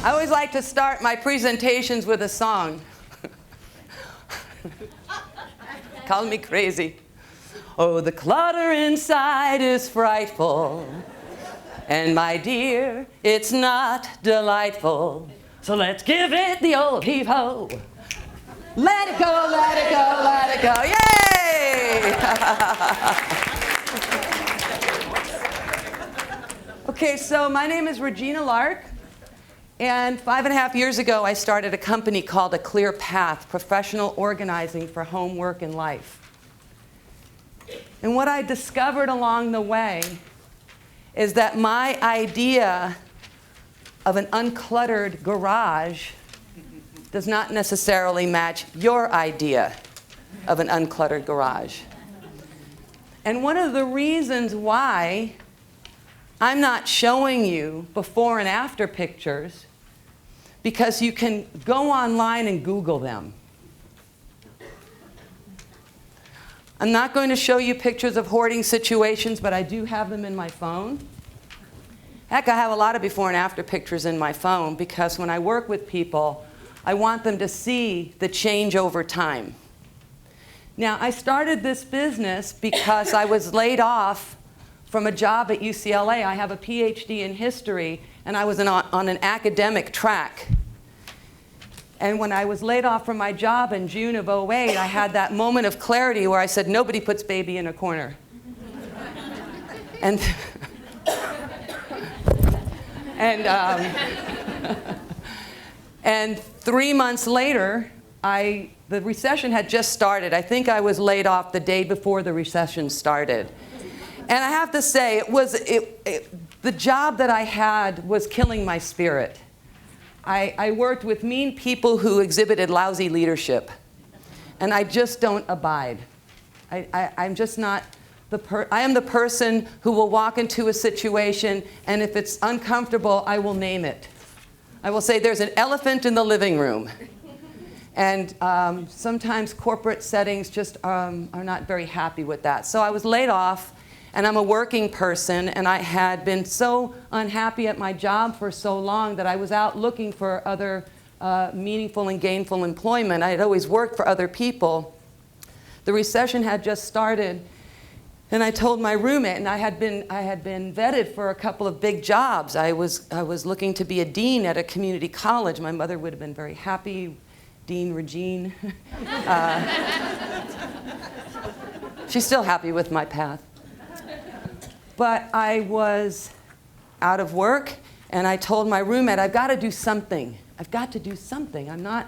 I always like to start my presentations with a song. Call me crazy. Oh, the clutter inside is frightful. And my dear, it's not delightful. So let's give it the old heave-ho. Let it go, let it go, let it go. Yay! Okay, so my name is Regina Lark. And 5.5 years ago, I started a company called A Clear Path, Professional Organizing for Home, Work, and Life. And what I discovered along the way is that my idea of an uncluttered garage does not necessarily match your idea of an uncluttered garage. And one of the reasons why I'm not showing you before and after pictures, because you can go online and Google them. I'm not going to show you pictures of hoarding situations, but I do have them in my phone. Heck, I have a lot of before and after pictures in my phone because when I work with people, I want them to see the change over time. Now, I started this business because I was laid off from a job at UCLA. I have a PhD in history, and I was on an academic track. And when I was laid off from my job in June of '08, I had that moment of clarity where I said, nobody puts baby in a corner. And, and 3 months later, the recession had just started. I think I was laid off the day before the recession started. And I have to say, the job that I had was killing my spirit. I worked with mean people who exhibited lousy leadership. And I just don't abide. I'm just not I am the person who will walk into a situation, and if it's uncomfortable, I will name it. I will say, there's an elephant in the living room. And sometimes corporate settings just are not very happy with that. So I was laid off. And I'm a working person, and I had been so unhappy at my job for so long that I was out looking for other meaningful and gainful employment. I had always worked for other people. The recession had just started, and I told my roommate, and I had been vetted for a couple of big jobs. I was looking to be a dean at a community college. My mother would have been very happy, Dean Regine. She's still happy with my path. But I was out of work, and I told my roommate, I've got to do something. I've got to do something. I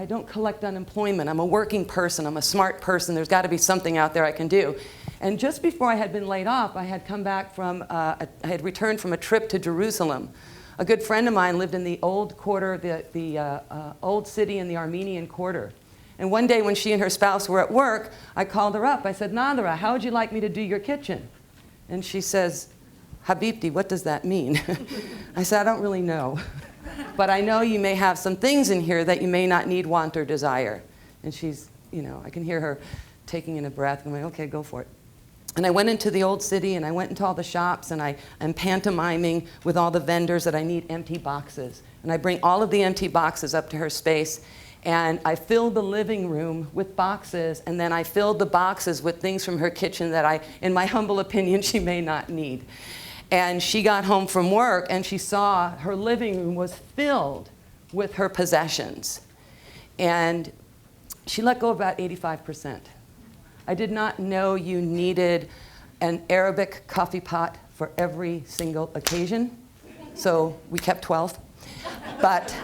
don't collect unemployment. I'm a working person. I'm a smart person. There's got to be something out there I can do. And just before I had been laid off, I had come back from, I had returned from a trip to Jerusalem. A good friend of mine lived in the old quarter, the old city in the Armenian quarter. And one day when she and her spouse were at work, I called her up. I said, Nadra, how would you like me to do your kitchen? And she says, Habibti, what does that mean? I said, I don't really know. But I know you may have some things in here that you may not need, want, or desire. And she's, I can hear her taking in a breath. I'm like, okay, go for it. And I went into the old city, and I went into all the shops, and I'm pantomiming with all the vendors that I need empty boxes. And I bring all of the empty boxes up to her space. And I filled the living room with boxes, and then I filled the boxes with things from her kitchen that in my humble opinion, she may not need. And she got home from work, and she saw her living room was filled with her possessions. And she let go about 85%. I did not know you needed an Arabic coffee pot for every single occasion, so we kept 12. But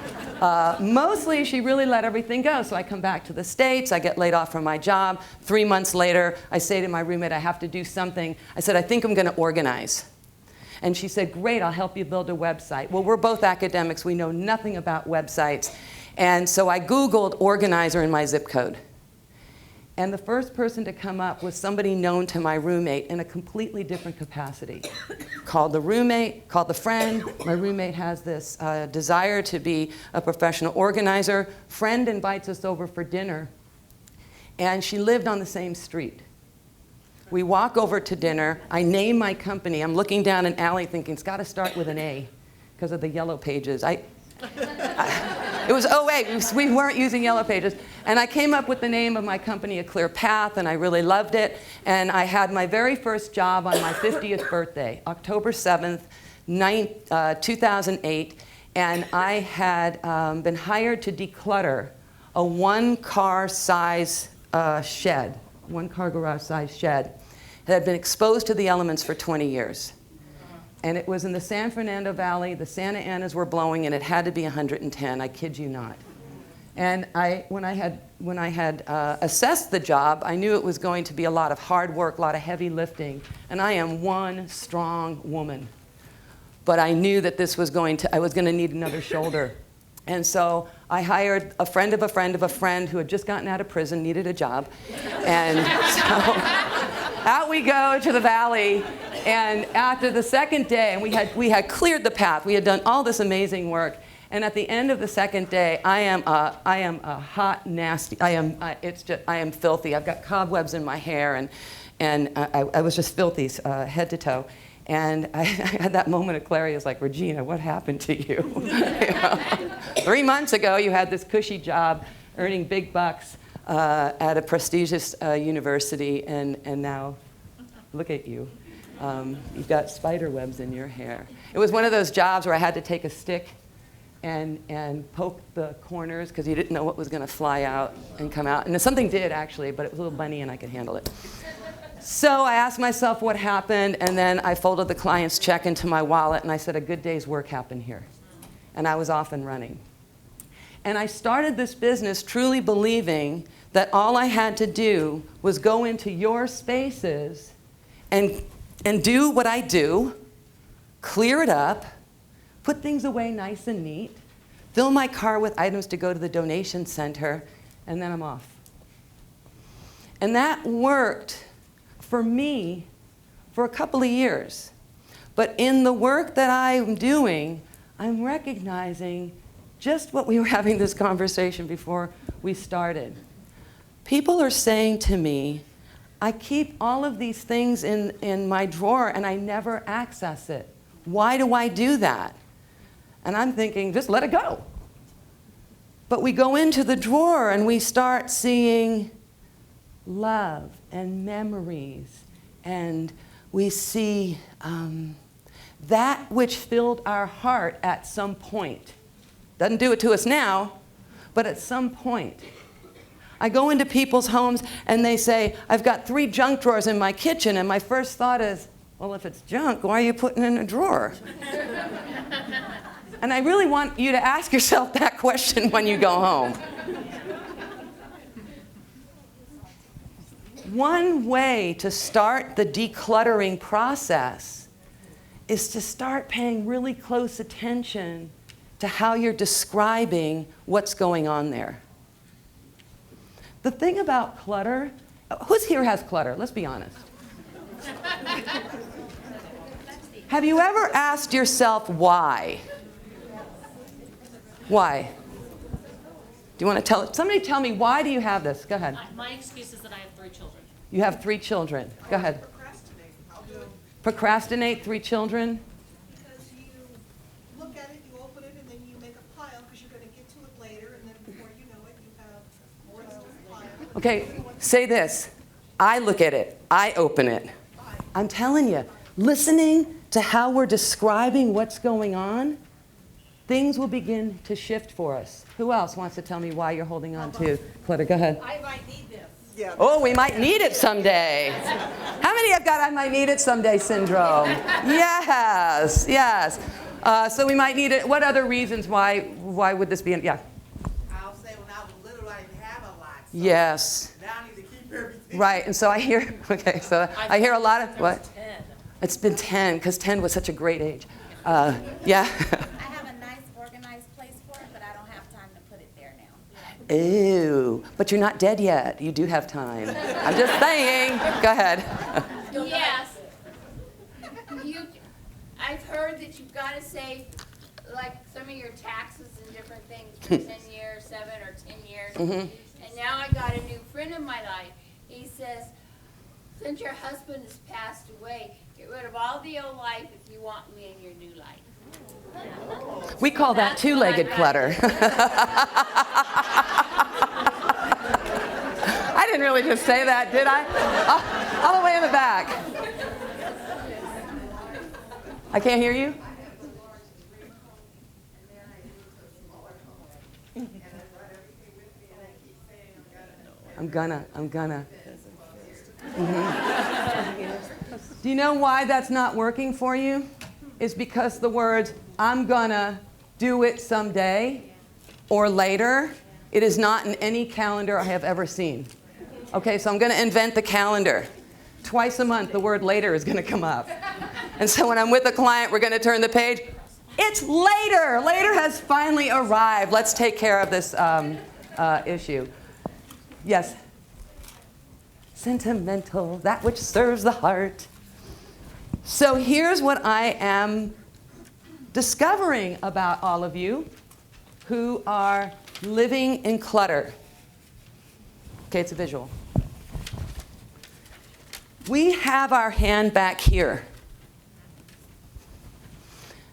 mostly, she really let everything go. So I come back to the States. I get laid off from my job. 3 months later, I say to my roommate, I have to do something. I said, I think I'm going to organize. And she said, great, I'll help you build a website. Well, we're both academics. We know nothing about websites. And so I Googled organizer in my zip code. And the first person to come up was somebody known to my roommate in a completely different capacity. Called the roommate, called the friend. My roommate has this desire to be a professional organizer. Friend invites us over for dinner. And she lived on the same street. We walk over to dinner. I name my company. I'm looking down an alley thinking, it's got to start with an A. because of the yellow pages. It was 08. We weren't using yellow pages. And I came up with the name of my company, A Clear Path, and I really loved it. And I had my very first job on my 50th birthday, October 7th, 2008. And I had been hired to declutter a one-car size shed, one-car garage size shed that had been exposed to the elements for 20 years. And it was in the San Fernando Valley. The Santa Anas were blowing, and it had to be 110. I kid you not. And when I had assessed the job, I knew it was going to be a lot of hard work, a lot of heavy lifting. And I am one strong woman. But I knew that I was going to need another shoulder. And so I hired a friend of a friend of a friend who had just gotten out of prison, needed a job. And so out we go to the valley. And after the second day, and we had cleared the path. We had done all this amazing work. And at the end of the second day, I am a hot, nasty. I am filthy. I've got cobwebs in my hair, and I was just filthy, head to toe. And I had that moment of clarity. I was like, Regina, what happened to you? 3 months ago, you had this cushy job, earning big bucks at a prestigious university, and now look at you. You've got spider webs in your hair. It was one of those jobs where I had to take a stick and poke the corners because you didn't know what was going to fly out and come out. And something did, actually, but it was a little bunny, and I could handle it. So I asked myself what happened, and then I folded the client's check into my wallet, and I said, a good day's work happened here. And I was off and running. And I started this business truly believing that all I had to do was go into your spaces and do what I do, clear it up, put things away nice and neat, fill my car with items to go to the donation center, and then I'm off. And that worked for me for a couple of years. But in the work that I'm doing, I'm recognizing just what we were having this conversation before we started. People are saying to me, I keep all of these things in my drawer and I never access it. Why do I do that? And I'm thinking, just let it go. But we go into the drawer and we start seeing love and memories, and we see that which filled our heart at some point. Doesn't do it to us now, but at some point. I go into people's homes and they say, I've got 3 junk drawers in my kitchen, and my first thought is, well, if it's junk, why are you putting it in a drawer? And I really want you to ask yourself that question when you go home. One way to start the decluttering process is to start paying really close attention to how you're describing what's going on there. The thing about clutter, who's here has clutter? Let's be honest. Have you ever asked yourself why? Why? Do you want to tell? Somebody tell me, why do you have this? Go ahead. My excuse is that I have 3 children. You have 3 children. Go ahead. Procrastinate 3 children? Because you look at it, you open it, and then you make a pile because you're going to get to it later, and then before you know it, you have more than just a pile. Okay, say this. I look at it. I open it. I'm telling you, listening to how we're describing what's going on, things will begin to shift for us. Who else wants to tell me why you're holding on to clutter? Go ahead. I might need this. Yeah. Oh, we might need it someday. How many have got I might need it someday syndrome? Yes, yes. So we might need it. What other reasons why would this be? Yeah. I'll say when I was little, I didn't have a lot. So Yes. now I need to keep everything. Right, and so I hear, okay, so I hear a lot of, what? 10. It's been 10, because 10 was such a great age. Yeah. I have a nice organized place for it, but I don't have time to put it there now. Ew, but you're not dead yet. You do have time. I'm just saying. Go ahead. Yes. I've heard that you've got to save, like, some of your taxes and different things for 10 years, 7 or 10 years. Mhm. And now I got a new friend in my life. He says, since your husband has passed away, get rid of all the old life if you want me in your new life. We call that That's two-legged what I clutter. I didn't really just say that, did I? All the way in the back. I can't hear you? I'm gonna. Do you know why that's not working for you? It's because the words, I'm gonna do it someday or later, it is not in any calendar I have ever seen. Okay, so I'm gonna invent the calendar. Twice a month, the word later is gonna come up. And so when I'm with a client, we're gonna turn the page. It's later! Later has finally arrived. Let's take care of this issue. Yes? Sentimental, that which serves the heart. So here's what I am discovering about all of you who are living in clutter. Okay, it's a visual. We have our hand back here.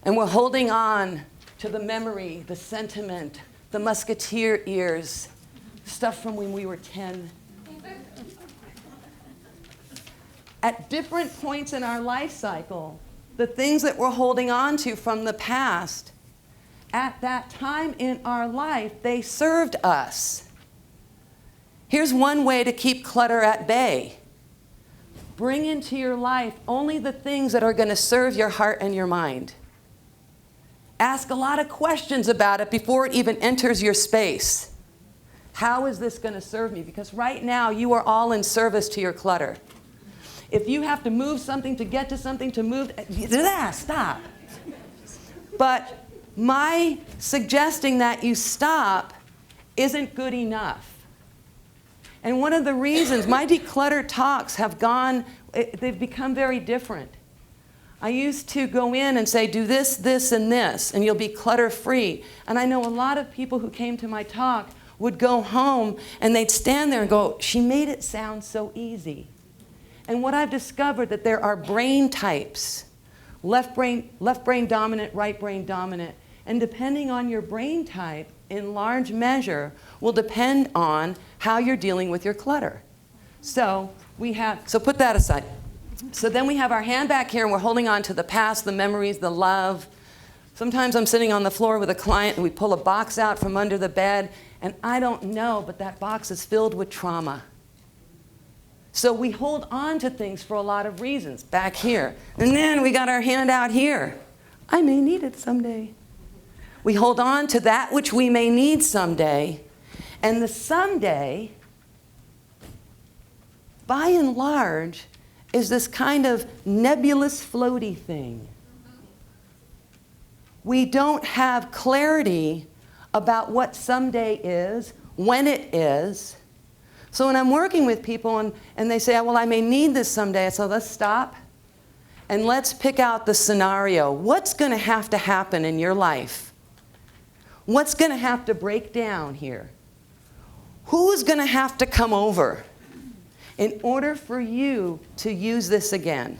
And we're holding on to the memory, the sentiment, the musketeer ears, stuff from when we were 10. At different points in our life cycle, the things that we're holding on to from the past, at that time in our life, they served us. Here's one way to keep clutter at bay. Bring into your life only the things that are going to serve your heart and your mind. Ask a lot of questions about it before it even enters your space. How is this going to serve me? Because right now, you are all in service to your clutter. If you have to move something to get to something to move, stop. But my suggesting that you stop isn't good enough. And one of the reasons my declutter talks have they've become very different. I used to go in and say, do this, this, and this, and you'll be clutter-free. And I know a lot of people who came to my talk would go home and they'd stand there and go, she made it sound so easy. And what I've discovered that there are brain types, left brain dominant, right brain dominant. And depending on your brain type, in large measure, will depend on how you're dealing with your clutter. So put that aside. So then we have our hand back here and we're holding on to the past, the memories, the love. Sometimes I'm sitting on the floor with a client and we pull a box out from under the bed and I don't know, but that box is filled with trauma. So we hold on to things for a lot of reasons, back here. And then we got our hand out here. I may need it someday. We hold on to that which we may need someday. And the someday, by and large, is this kind of nebulous, floaty thing. We don't have clarity about what someday is, when it is. So when I'm working with people and they say, well, I may need this someday, so let's stop and let's pick out the scenario. What's going to have to happen in your life? What's going to have to break down here? Who's going to have to come over in order for you to use this again?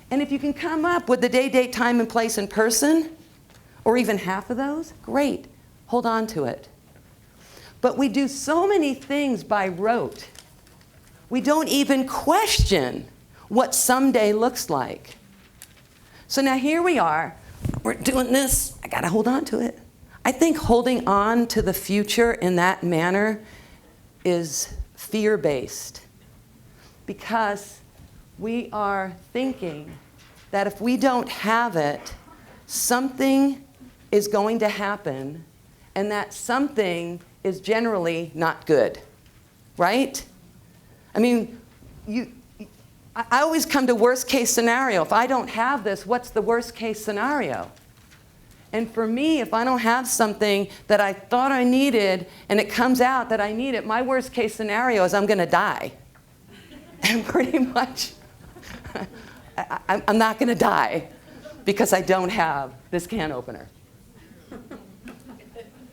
And if you can come up with the day, date, time, and place, and person, or even half of those, great. Hold on to it. But we do so many things by rote. We don't even question what someday looks like. So now here we are. We're doing this. I got to hold on to it. I think holding on to the future in that manner is fear-based. Because we are thinking that if we don't have it, something is going to happen, and that something is generally not good, right? I mean, I always come to worst case scenario. If I don't have this, what's the worst case scenario? And for me, if I don't have something that I thought I needed and it comes out that I need it, my worst case scenario is I'm going to die. And pretty much, I'm not going to die because I don't have this can opener.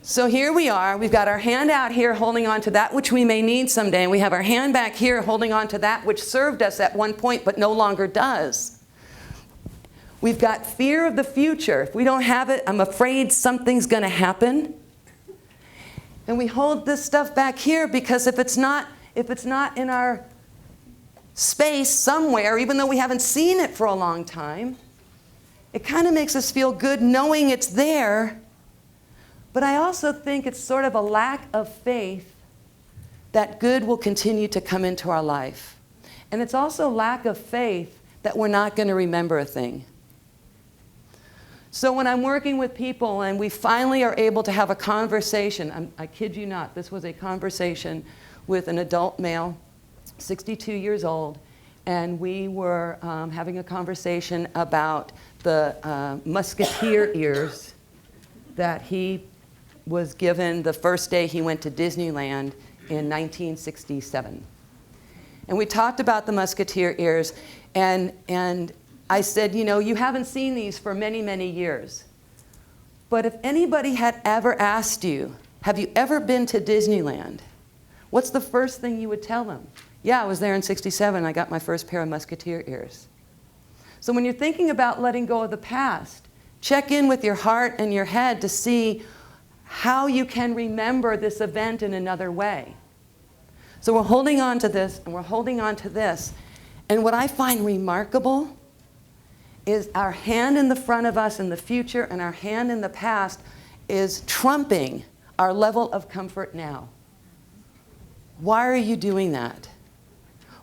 So here we are. We've got our hand out here holding on to that which we may need someday, and we have our hand back here holding on to that which served us at one point but no longer does. We've got fear of the future. If we don't have it, I'm afraid something's going to happen. And we hold this stuff back here because if it's not in our space somewhere, even though we haven't seen it for a long time, it kind of makes us feel good knowing it's there. But I also think it's sort of a lack of faith that good will continue to come into our life. And it's also lack of faith that we're not going to remember a thing. So when I'm working with people and we finally are able to have a conversation, I kid you not, this was a conversation with an adult male, 62 years old, and we were having a conversation about the musketeer ears that he was given the first day he went to Disneyland in 1967. And we talked about the musketeer ears, and I said, you know, you haven't seen these for many, many years. But if anybody had ever asked you, have you ever been to Disneyland? What's the first thing you would tell them? Yeah, I was there in '67. I got my first pair of musketeer ears. So when you're thinking about letting go of the past, check in with your heart and your head to see how you can remember this event in another way. So we're holding on to this, and we're holding on to this. And what I find remarkable is our hand in the front of us in the future and our hand in the past is trumping our level of comfort now. Why are you doing that?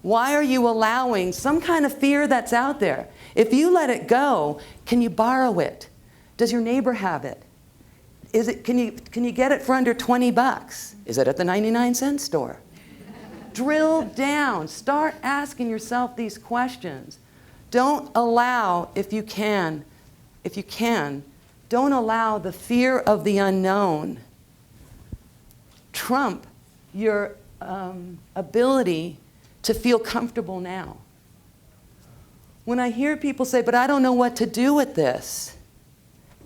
Why are you allowing some kind of fear that's out there? If you let it go, can you borrow it? Does your neighbor have it? Can you get it for under 20 bucks? Is it at the 99-cent store? Drill down. Start asking yourself these questions. Don't allow, if you can, don't allow the fear of the unknown trump your ability to feel comfortable now. When I hear people say, but I don't know what to do with this,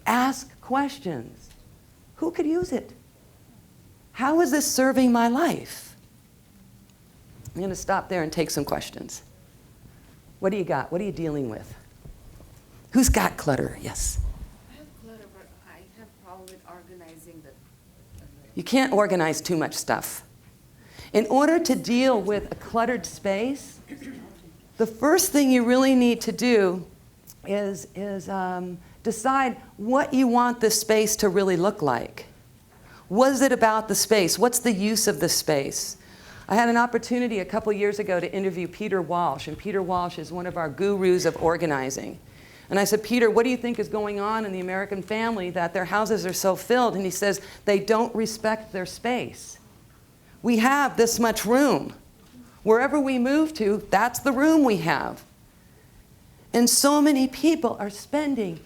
ask questions. Who could use it? How is this serving my life? I'm going to stop there and take some questions. What do you got? What are you dealing with? Who's got clutter? Yes. I have clutter, but I have problem with organizing the. You can't organize too much stuff. In order to deal with a cluttered space, the first thing you really need to do is decide what you want the space to really look like. What is it about the space? What's the use of the space? I had an opportunity a couple years ago to interview Peter Walsh, and Peter Walsh is one of our gurus of organizing. And I said, Peter, what do you think is going on in the American family that their houses are so filled? And he says, they don't respect their space. We have this much room. Wherever we move to, that's the room we have. And so many people are spending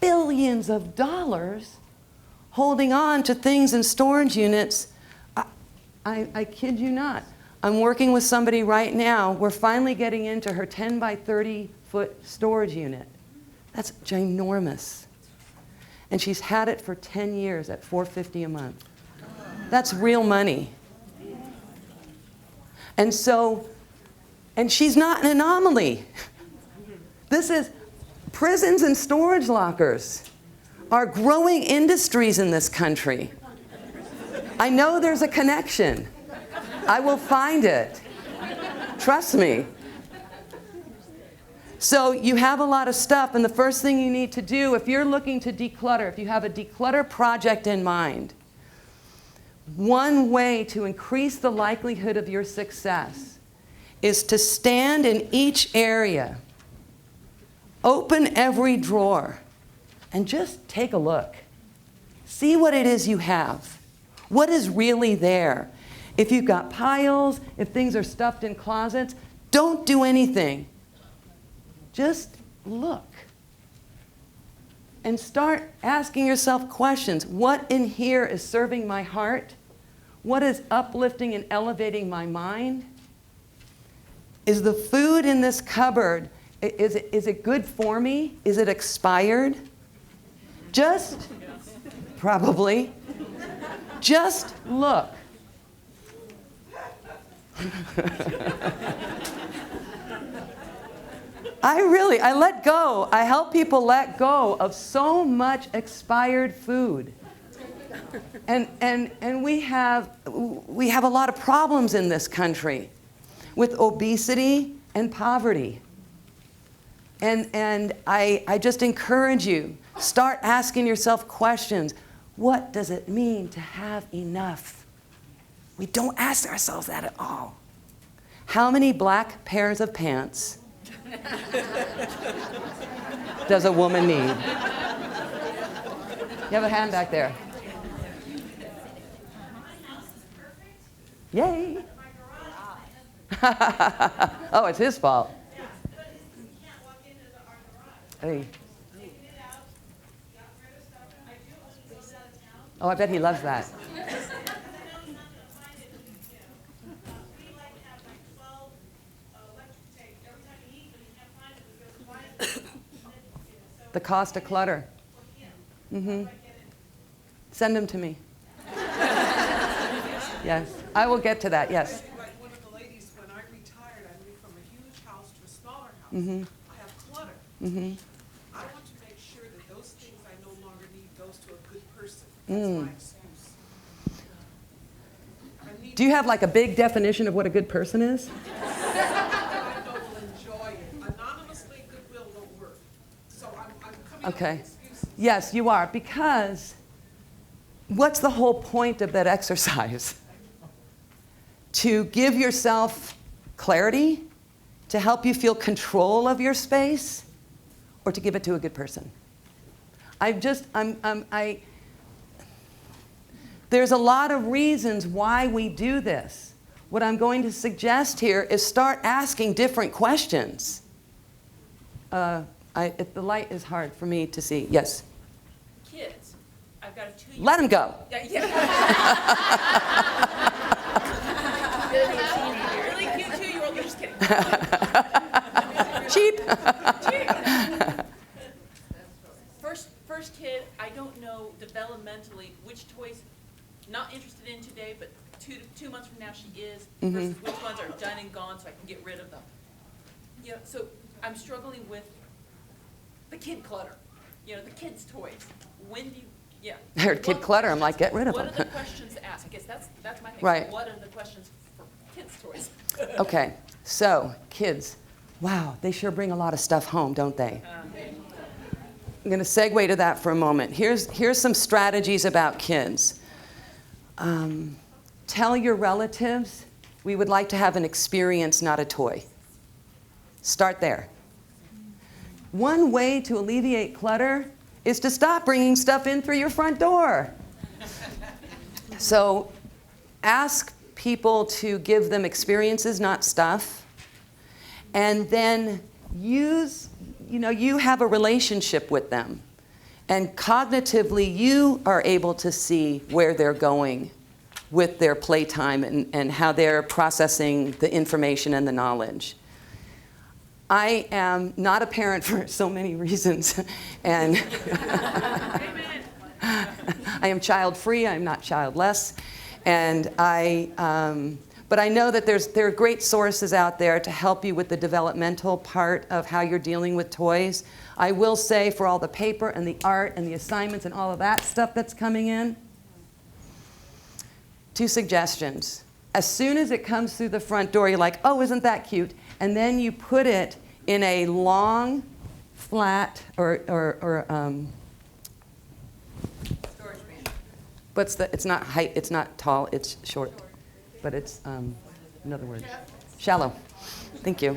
billions of dollars holding on to things in storage units. I kid you not. I'm working with somebody right now. We're finally getting into her 10 by 30 foot storage unit. That's ginormous. And she's had it for 10 years at $450 a month. That's real money. And she's not an anomaly. This is prisons and storage lockers are growing industries in this country. I know there's a connection. I will find it. Trust me. So you have a lot of stuff, and the first thing you need to do, if you're looking to declutter, if you have a declutter project in mind, one way to increase the likelihood of your success is to stand in each area, open every drawer, and just take a look. See what it is you have. What is really there? If you've got piles, if things are stuffed in closets, don't do anything. Just look. And start asking yourself questions. What in here is serving my heart? What is uplifting and elevating my mind? Is the food in this cupboard, is it good for me? Is it expired? Just, probably. Just look. I let go. I help people let go of so much expired food. And we have a lot of problems in this country with obesity and poverty. And I just encourage you, start asking yourself questions. What does it mean to have enough? We don't ask ourselves that at all. How many black pairs of pants does a woman need? You have a hand back there. Yay. Oh, it's his fault. Hey. Oh, I bet he loves that. The cost of clutter. Mm-hmm. Send them to me. Yes, I will get to that, yes. Like one of the ladies, when I retired, I moved from a huge house to a smaller house. Mm-hmm. I have clutter. Mm-hmm. I want to make sure that those things I no longer need goes to a good person. That's my excuse. I need Do you have like a big definition of what a good person is? I know will enjoy it. Anonymously, goodwill won't work. So I'm coming up Okay. with excuses. Yes, you are, because what's the whole point of that exercise? To give yourself clarity, to help you feel control of your space, or to give it to a good person? There's a lot of reasons why we do this. What I'm going to suggest here is start asking different questions. The light is hard for me to see. Yes? Kids, I've got a 2-year-old. Let him go. Really cute 2-year-old, you're just kidding. Cheap. First kid, I don't know developmentally which toys, not interested in today, but 2 months from now she is, versus which ones are done and gone so I can get rid of them. So I'm struggling with the kid clutter, the kids' toys. When do you, I heard kid clutter, I'm like, get rid of What them. are the questions to ask? I guess that's my thing. Right. What are the questions for kids' toys? Okay, so kids, wow, they sure bring a lot of stuff home, don't they? I'm going to segue to that for a moment. Here's some strategies about kids. Tell your relatives, we would like to have an experience, not a toy. Start there. One way to alleviate clutter is to stop bringing stuff in through your front door. So ask people to give them experiences, not stuff. And then you have a relationship with them. And cognitively, you are able to see where they're going with their playtime and how they're processing the information and the knowledge. I am not a parent for so many reasons, and I am child-free. I'm not childless, and but I know that there are great sources out there to help you with the developmental part of how you're dealing with toys. I will say, for all the paper and the art and the assignments and all of that stuff that's coming in, 2 suggestions. As soon as it comes through the front door, you're like, oh, isn't that cute? And then you put it in a long, flat, Storage bin. it's not height, it's not tall, it's short. But it's another word. Shallow. Thank you.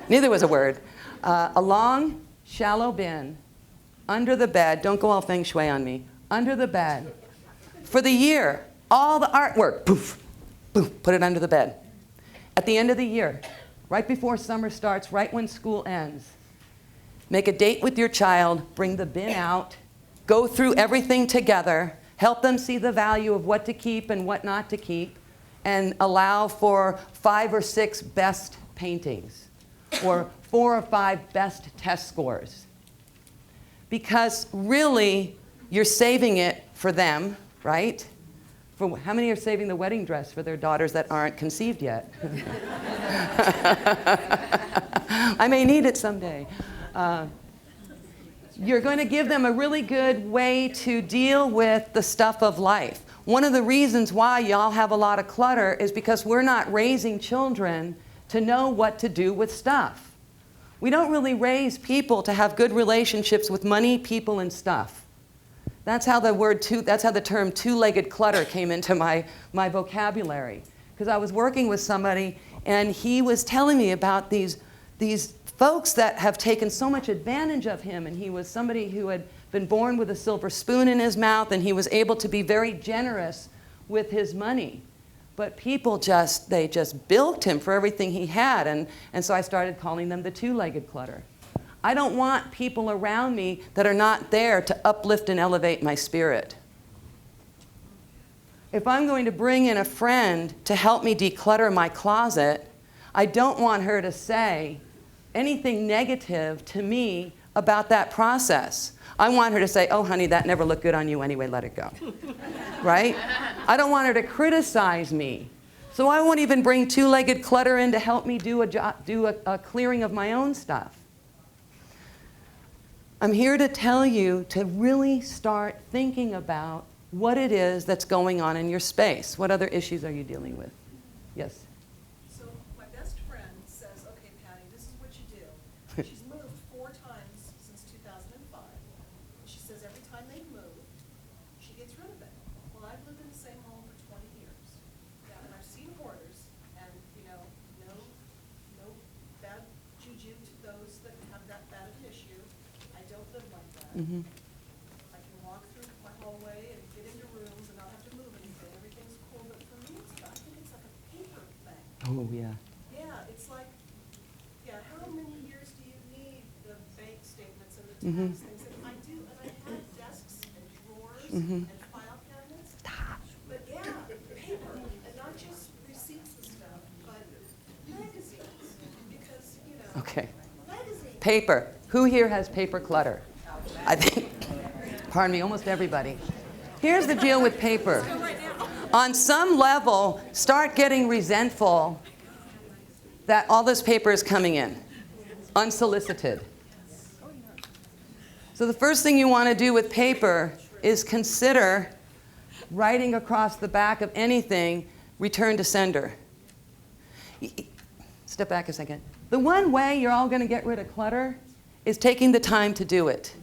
Neither was a word. A long, shallow bin under the bed. Don't go all feng shui on me. Under the bed. For the year, all the artwork, poof, poof, put it under the bed. At the end of the year, right before summer starts, right when school ends, make a date with your child, bring the bin out, go through everything together, help them see the value of what to keep and what not to keep, and allow for 5 or 6 best paintings, or 4 or 5 best test scores. Because really, you're saving it for them, right? For how many are saving the wedding dress for their daughters that aren't conceived yet? I may need it someday. You're going to give them a really good way to deal with the stuff of life. One of the reasons why y'all have a lot of clutter is because we're not raising children to know what to do with stuff. We don't really raise people to have good relationships with money, people, and stuff. That's how the term two-legged clutter came into my vocabulary. Because I was working with somebody, and he was telling me about these folks that have taken so much advantage of him. And he was somebody who had been born with a silver spoon in his mouth, and he was able to be very generous with his money. But people just bilked him for everything he had. And so I started calling them the two-legged clutter. I don't want people around me that are not there to uplift and elevate my spirit. If I'm going to bring in a friend to help me declutter my closet, I don't want her to say anything negative to me about that process. I want her to say, oh, honey, that never looked good on you anyway, let it go. Right? I don't want her to criticize me. So I won't even bring two-legged clutter in to help me do a clearing of my own stuff. I'm here to tell you to really start thinking about what it is that's going on in your space. What other issues are you dealing with? Yes? So my best friend says, okay, Patty, this is what you do. She's moved 4 times since 2005. She says every time they move, she gets rid of it. Well, I've lived in the same home for 20 years. And I've seen hoarders, and, no bad juju to those that have that bad of an issue. I don't live like that. Mm-hmm. I can walk through my hallway and get into rooms and not have to move anything. Everything's cool, but for me, I think it's like a paper thing. Oh, yeah. Yeah, it's like, how many years do you need the bank statements and the Mhm. tax things? And I do, and I have desks and drawers Mhm. and file cabinets. But paper, and not just receipts and stuff, but magazines, because, Okay. magazines. Paper. Who here has paper clutter? I think, pardon me, almost everybody. Here's the deal with paper. On some level, start getting resentful that all this paper is coming in, unsolicited. So the first thing you want to do with paper is consider writing across the back of anything, return to sender. Step back a second. The one way you're all going to get rid of clutter is taking the time to do it.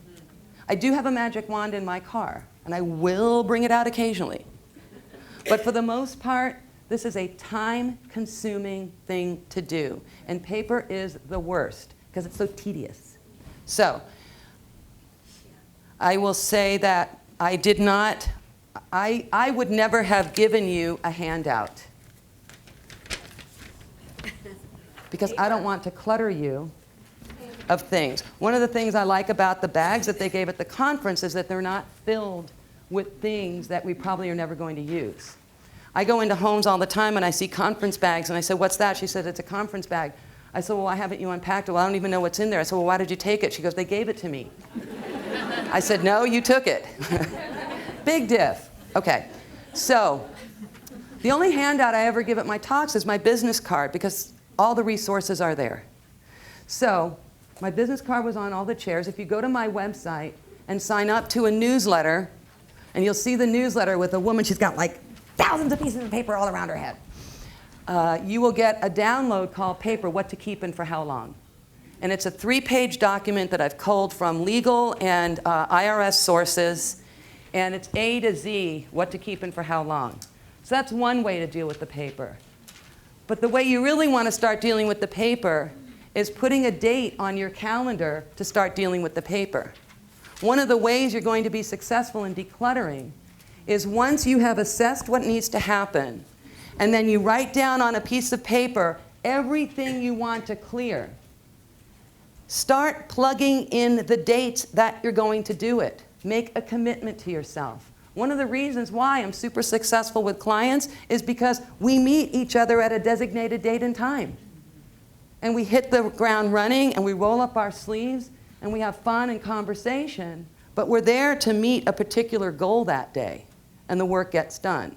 I do have a magic wand in my car, and I will bring it out occasionally. But for the most part, this is a time-consuming thing to do. And paper is the worst, because it's so tedious. So, I will say that I would never have given you a handout. Because I don't want to clutter you of things. One of the things I like about the bags that they gave at the conference is that they're not filled with things that we probably are never going to use. I go into homes all the time and I see conference bags and I said, what's that? She said, it's a conference bag. I said, well, why haven't you unpacked it? Well, I don't even know what's in there. I said, well, why did you take it? She goes, they gave it to me. I said, no, you took it. Big diff. Okay, so the only handout I ever give at my talks is my business card because all the resources are there. So my business card was on all the chairs. If you go to my website and sign up to a newsletter, and you'll see the newsletter with a woman, she's got like thousands of pieces of paper all around her head. You will get a download called Paper, What to Keep and for How Long. And it's a 3-page document that I've culled from legal and IRS sources. And it's A to Z, what to keep and for how long. So that's one way to deal with the paper. But the way you really want to start dealing with the paper is putting a date on your calendar to start dealing with the paper. One of the ways you're going to be successful in decluttering is once you have assessed what needs to happen, and then you write down on a piece of paper everything you want to clear. Start plugging in the dates that you're going to do it. Make a commitment to yourself. One of the reasons why I'm super successful with clients is because we meet each other at a designated date and time. And we hit the ground running, and we roll up our sleeves, and we have fun and conversation, but we're there to meet a particular goal that day, and the work gets done.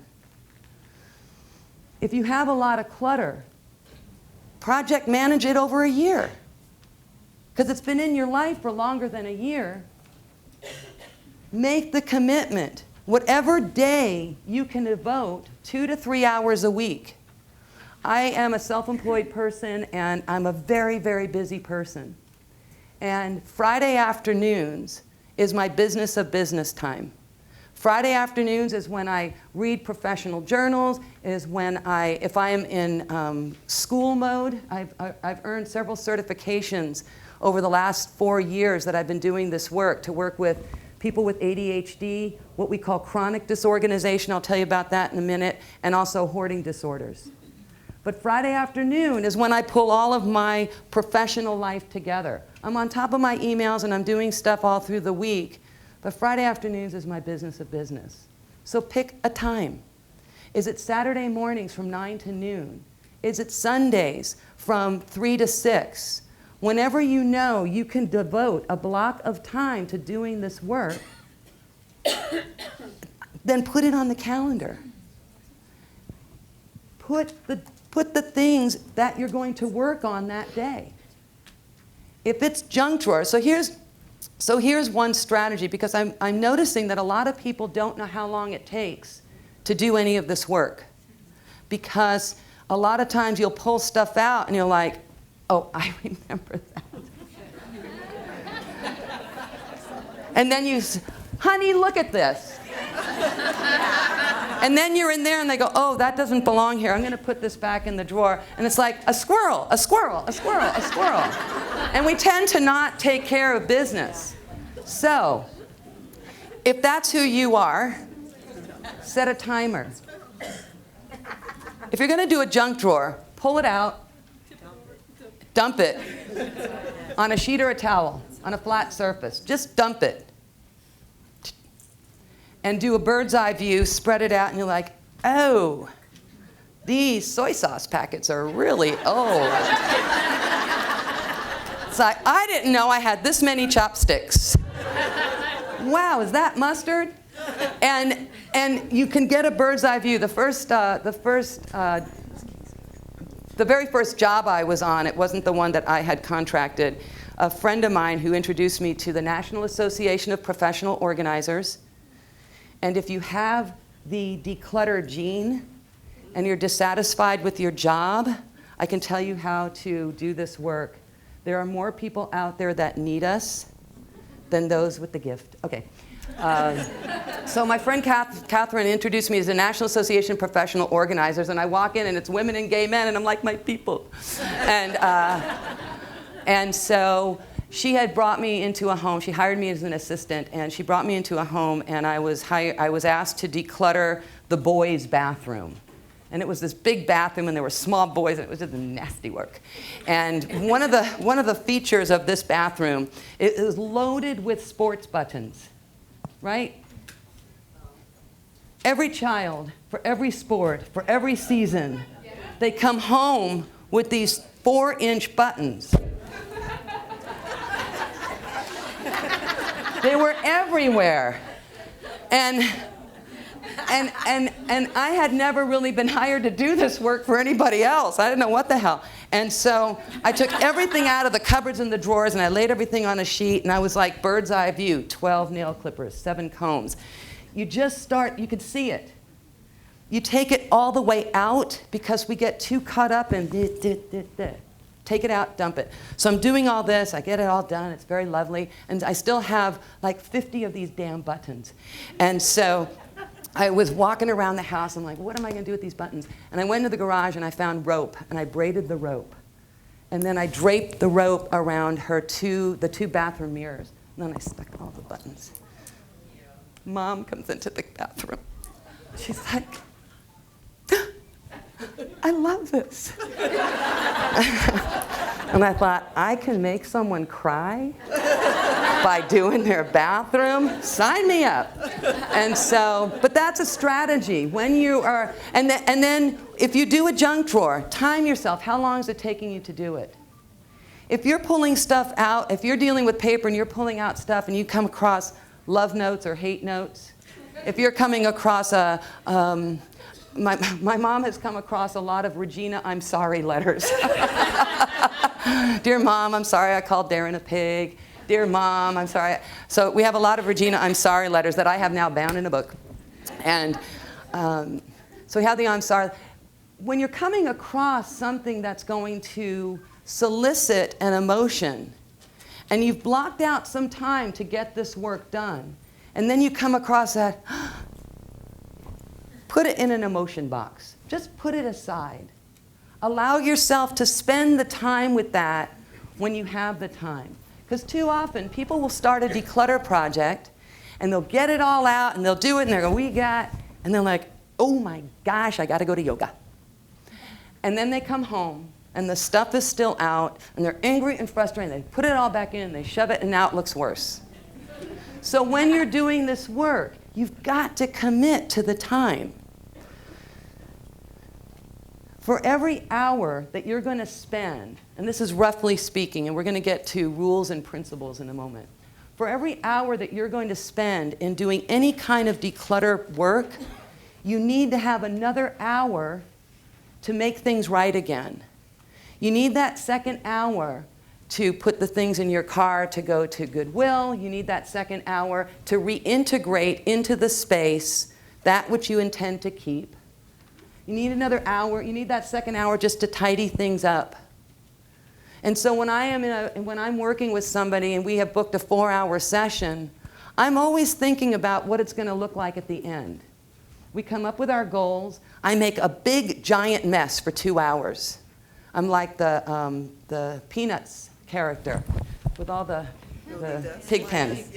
If you have a lot of clutter, project manage it over a year. because it's been in your life for longer than a year, make the commitment. Whatever day you can devote 2 to 3 hours a week. I am a self-employed person, and I'm a very, very busy person. And Friday afternoons is my business of business time. Friday afternoons is when I read professional journals, is when if I am in school mode. I've earned several certifications over the last 4 years that I've been doing this work, to work with people with ADHD, what we call chronic disorganization, I'll tell you about that in a minute, and also hoarding disorders. But Friday afternoon is when I pull all of my professional life together. I'm on top of my emails and I'm doing stuff all through the week, but Friday afternoons is my business of business. So pick a time. Is it Saturday mornings from 9 to noon? Is it Sundays from 3 to 6? Whenever you know you can devote a block of time to doing this work, then put it on the calendar. Put the things that you're going to work on that day. If it's junk drawer, so here's one strategy, because I'm noticing that a lot of people don't know how long it takes to do any of this work. Because a lot of times you'll pull stuff out and you're like, oh, I remember that. And then honey, look at this. And then you're in there and they go, oh, that doesn't belong here. I'm going to put this back in the drawer. And it's like a squirrel, a squirrel, a squirrel, a squirrel. And we tend to not take care of business. So, if that's who you are, set a timer. If you're going to do a junk drawer, pull it out, dump it on a sheet or a towel, on a flat surface. Just dump it. And do a bird's eye view, spread it out, and you're like, oh, these soy sauce packets are really old. It's like, I didn't know I had this many chopsticks. Wow, is that mustard? And you can get a bird's eye view. The very first job I was on, it wasn't the one that I had contracted. A friend of mine who introduced me to the National Association of Professional Organizers. And if you have the declutter gene and you're dissatisfied with your job, I can tell you how to do this work. There are more people out there that need us than those with the gift. Okay. So my friend Catherine introduced me to the National Association of Professional Organizers, and I walk in and it's women and gay men, and I'm like, my people. And so she had brought me into a home. She hired me as an assistant, and she brought me into a home, and I was asked to declutter the boys' bathroom. And it was this big bathroom, and there were small boys, and it was just nasty work. And one of the features of this bathroom, it was loaded with sports buttons, right? Every child, for every sport, for every season, they come home with these 4-inch buttons. They were everywhere. And I had never really been hired to do this work for anybody else. I didn't know what the hell. And so I took everything out of the cupboards and the drawers, and I laid everything on a sheet, and I was like, bird's eye view, 12 nail clippers, 7 combs. You just start, you could see it. You take it all the way out, because we get too caught up in take it out, dump it. So I'm doing all this, I get it all done, it's very lovely, and I still have like 50 of these damn buttons. And so I was walking around the house, I'm like, what am I gonna do with these buttons? And I went into the garage and I found rope, and I braided the rope. And then I draped the rope around the 2 bathroom mirrors. And then I stuck all the buttons. Mom comes into the bathroom. She's like, I love this. And I thought, I can make someone cry by doing their bathroom? Sign me up. And so, but that's a strategy. When you are, and then if you do a junk drawer, time yourself. How long is it taking you to do it? If you're pulling stuff out, if you're dealing with paper and you're pulling out stuff and you come across love notes or hate notes, if you're coming across my mom has come across a lot of Regina, I'm sorry letters. Dear Mom, I'm sorry I called Darren a pig. Dear Mom, I'm sorry. So we have a lot of Regina I'm sorry letters that I have now bound in a book. And so we have the I'm sorry. When you're coming across something that's going to solicit an emotion, and you've blocked out some time to get this work done, and then you come across that, put it in an emotion box. Just put it aside. Allow yourself to spend the time with that when you have the time. Because too often, people will start a declutter project, and they'll get it all out, and they'll do it, and they'll go, and they're like, oh my gosh, I got to go to yoga. And then they come home, and the stuff is still out, and they're angry and frustrated. They put it all back in, they shove it, and now it looks worse. So when you're doing this work, you've got to commit to the time. For every hour that you're going to spend, and this is roughly speaking, and we're going to get to rules and principles in a moment. For every hour that you're going to spend in doing any kind of declutter work, you need to have another hour to make things right again. You need that second hour to put the things in your car to go to Goodwill. You need that second hour to reintegrate into the space that which you intend to keep. You need another hour. You need that second hour just to tidy things up. And so when I'm working with somebody and we have booked a 4-hour session, I'm always thinking about what it's going to look like at the end. We come up with our goals. I make a big, giant mess for 2 hours. I'm like the Peanuts character with all the pig pens.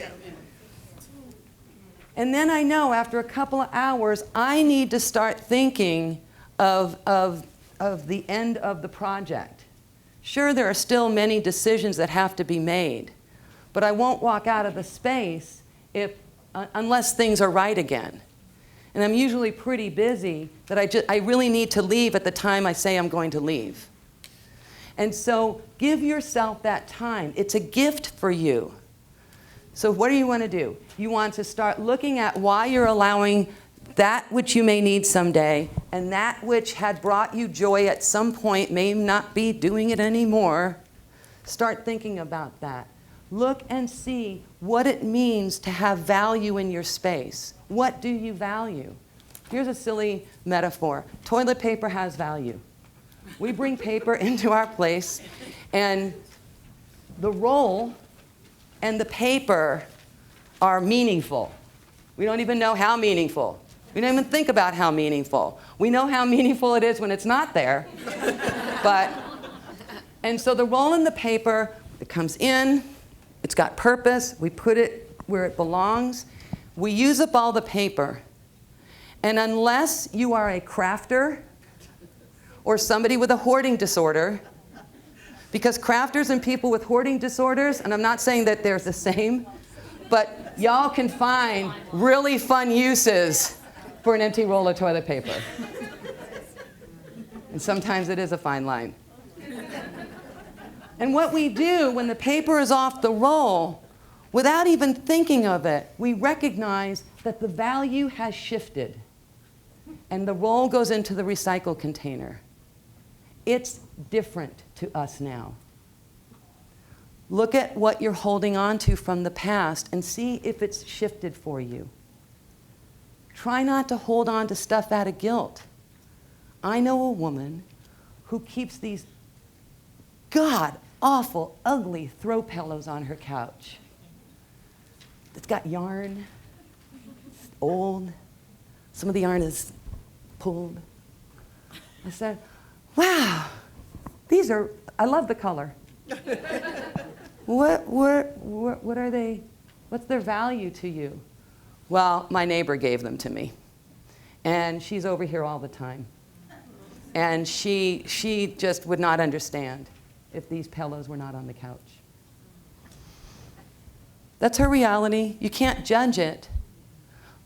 And then I know after a couple of hours, I need to start thinking of the end of the project. Sure, there are still many decisions that have to be made, but I won't walk out of the space unless things are right again. And I'm usually pretty busy that I really need to leave at the time I say I'm going to leave. And so give yourself that time. It's a gift for you. So what do you want to do? You want to start looking at why you're allowing that which you may need someday, and that which had brought you joy at some point may not be doing it anymore. Start thinking about that. Look and see what it means to have value in your space. What do you value? Here's a silly metaphor. Toilet paper has value. We bring paper into our place, and the roll and the paper are meaningful. We don't even know how meaningful. We don't even think about how meaningful. We know how meaningful it is when it's not there. And so the roll and the paper, it comes in, it's got purpose, we put it where it belongs. We use up all the paper. And unless you are a crafter or somebody with a hoarding disorder, because crafters and people with hoarding disorders, and I'm not saying that they're the same, but y'all can find really fun uses for an empty roll of toilet paper. And sometimes it is a fine line. And what we do when the paper is off the roll, without even thinking of it, we recognize that the value has shifted. And the roll goes into the recycle container. It's different to us now. Look at what you're holding on to from the past and see if it's shifted for you. Try not to hold on to stuff out of guilt. I know a woman who keeps these god-awful, ugly throw pillows on her couch. It's got yarn. It's old. Some of the yarn is pulled. I said, wow, I love the color. What are they, what's their value to you? Well, my neighbor gave them to me. And she's over here all the time. And she just would not understand if these pillows were not on the couch. That's her reality. You can't judge it.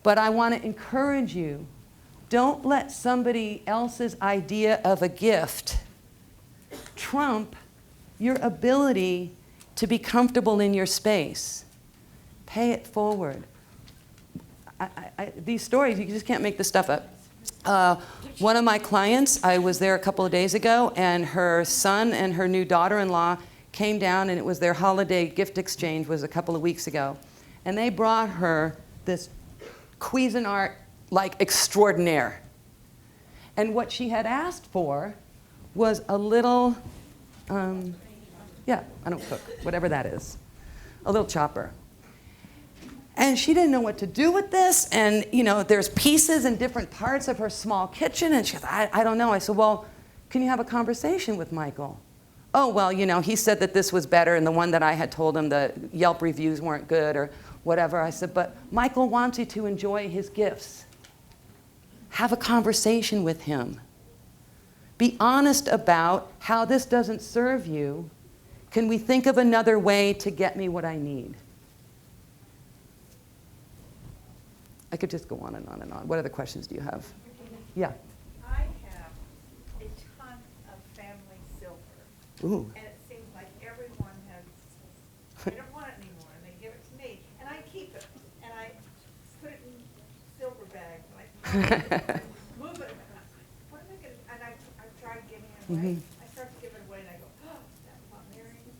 But I want to encourage you, don't let somebody else's idea of a gift trump your ability to be comfortable in your space. Pay it forward. These stories, you just can't make this stuff up. One of my clients, I was there a couple of days ago, and her son and her new daughter-in-law came down, and it was their holiday gift exchange was a couple of weeks ago. And they brought her this Cuisinart like extraordinaire. And what she had asked for was a little, yeah, I don't cook, whatever that is, a little chopper. And she didn't know what to do with this, and there's pieces in different parts of her small kitchen, and she goes, I don't know. I said, well, can you have a conversation with Michael? Oh, well, he said that this was better, and the one that I had told him the Yelp reviews weren't good or whatever. I said, but Michael wants you to enjoy his gifts. Have a conversation with him. Be honest about how this doesn't serve you. Can we think of another way to get me what I need? I could just go on and on and on. What other questions do you have? Yeah. I have a ton of family silver. Ooh. And it seems like everyone has, they don't want it anymore, and they give it to me. And I keep it, and I put it in silver bags, and I move it. What am I going to, and I've tried giving it away. I start to give it away, and I go, oh, that's not marrying.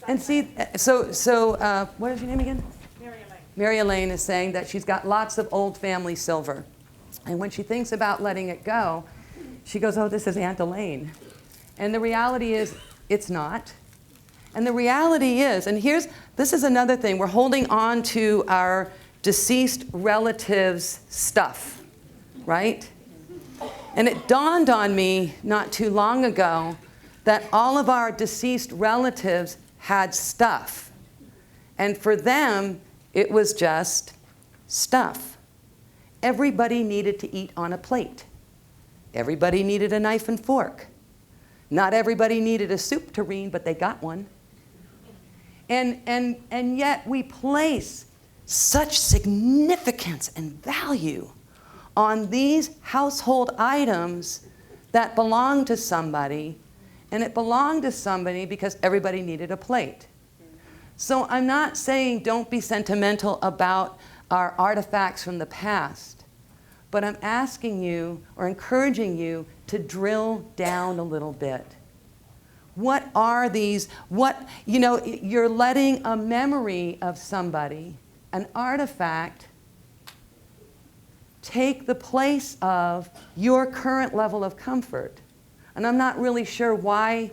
And see, so what is your name again? Mary Elaine. Mary Elaine is saying that she's got lots of old family silver. And when she thinks about letting it go, she goes, oh, this is Aunt Elaine. And the reality is, it's not. And the reality is, and this is another thing, we're holding on to our deceased relatives' stuff, right? And it dawned on me not too long ago that all of our deceased relatives had stuff. And for them, it was just stuff. Everybody needed to eat on a plate. Everybody needed a knife and fork. Not everybody needed a soup tureen, but they got one. And yet we place such significance and value on these household items that belong to somebody, and it belonged to somebody because everybody needed a plate. So I'm not saying don't be sentimental about our artifacts from the past, but I'm asking you or encouraging you to drill down a little bit. What are these? You're letting a memory of somebody, an artifact, take the place of your current level of comfort. And I'm not really sure why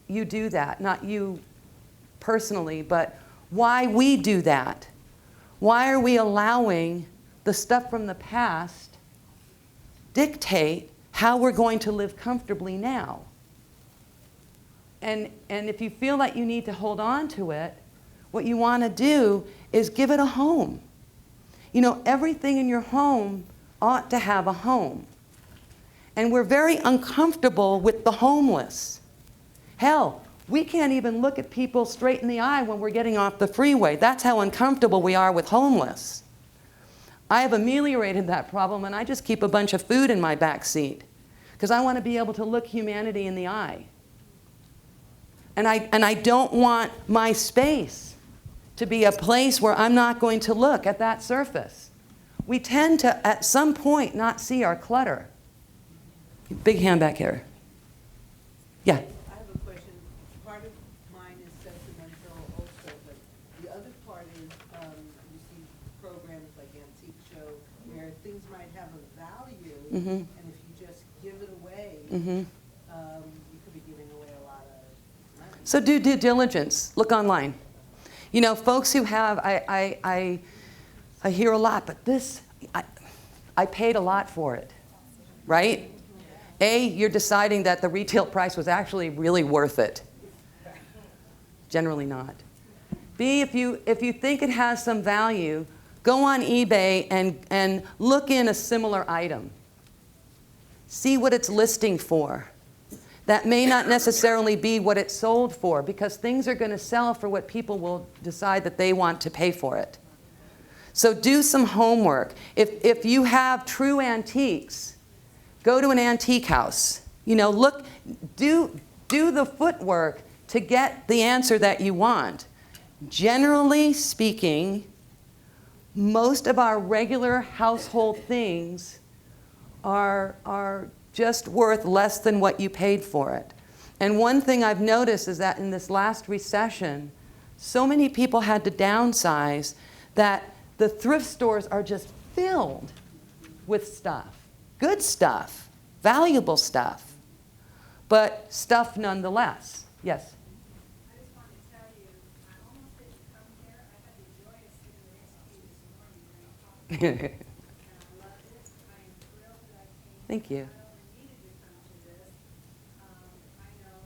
you do that, not you personally, but why we do that. Why are we allowing the stuff from the past dictate how we're going to live comfortably now? And if you feel like you need to hold on to it, what you want to do is give it a home. Everything in your home ought to have a home. And we're very uncomfortable with the homeless. Hell, we can't even look at people straight in the eye when we're getting off the freeway. That's how uncomfortable we are with homeless. I have ameliorated that problem, and I just keep a bunch of food in my back seat because I want to be able to look humanity in the eye. And I don't want my space to be a place where I'm not going to look at that surface. We tend to, at some point, not see our clutter. Big hand back here. Yeah. I have a question. Part of mine is sentimental also, but the other part is you see programs like Antique Show where things might have a value, and if you just give it away, you could be giving away a lot of money. So do due diligence. Look online. Folks who have, I hear a lot, but this, I paid a lot for it, right? A, you're deciding that the retail price was actually really worth it. Generally not. B, if you think it has some value, go on eBay and look in a similar item. See what it's listing for. That may not necessarily be what it's sold for, because things are going to sell for what people will decide that they want to pay for it. So do some homework. If you have true antiques, go to an antique house. Look, do the footwork to get the answer that you want. Generally speaking, most of our regular household things are just worth less than what you paid for it. And one thing I've noticed is that in this last recession, so many people had to downsize that the thrift stores are just filled with stuff. Good stuff, valuable stuff, but stuff nonetheless. Yes? I just wanted to tell you, I almost didn't come here. I had the joy of sitting next to you this morning when you talked. And I loved it. I am thrilled that I came. Thank you. I not only needed to come to this, I know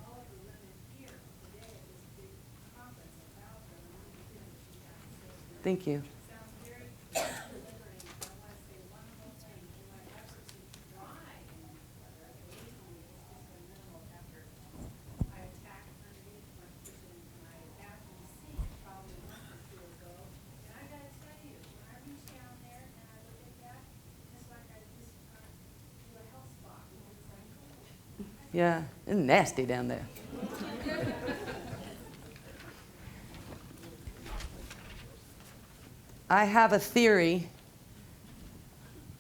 all of the women here today at this big conference about them. And I wanted to hear what you had to say. Thank you. It sounds very delivering. I want to say one more thing. In my efforts to try and declutter, occasionally it's just a minimal effort. I attacked underneath my kitchen and my bathroom sink probably a month or two ago. And I gotta tell you, when I reach down there and I look at that, it's like I just do a health spa. It's like, oh. Yeah, it's nasty down there. I have a theory.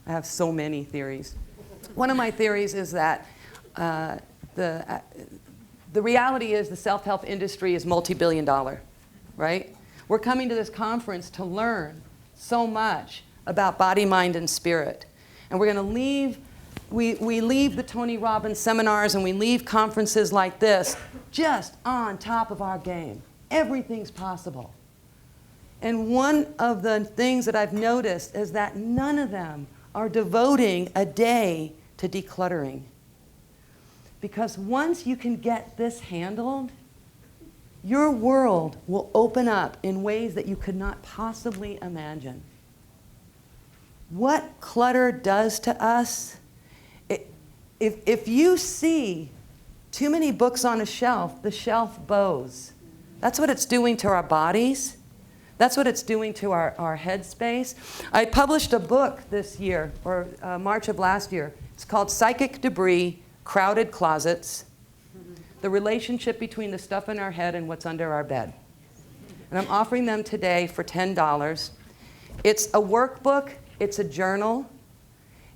I have so many theories. One of my theories is that the reality is the self-help industry is multi-billion-dollar, right? We're coming to this conference to learn so much about body, mind, and spirit. And we're going to leave, we leave the Tony Robbins seminars and we leave conferences like this just on top of our game. Everything's possible. And one of the things that I've noticed is that none of them are devoting a day to decluttering. Because once you can get this handled, your world will open up in ways that you could not possibly imagine. What clutter does to us, if you see too many books on a shelf, the shelf bows. That's what it's doing to our bodies. That's what it's doing to our head space. I published a book this year, or March of last year. It's called Psychic Debris, Crowded Closets, the relationship between the stuff in our head and what's under our bed. And I'm offering them today for $10. It's a workbook, it's a journal,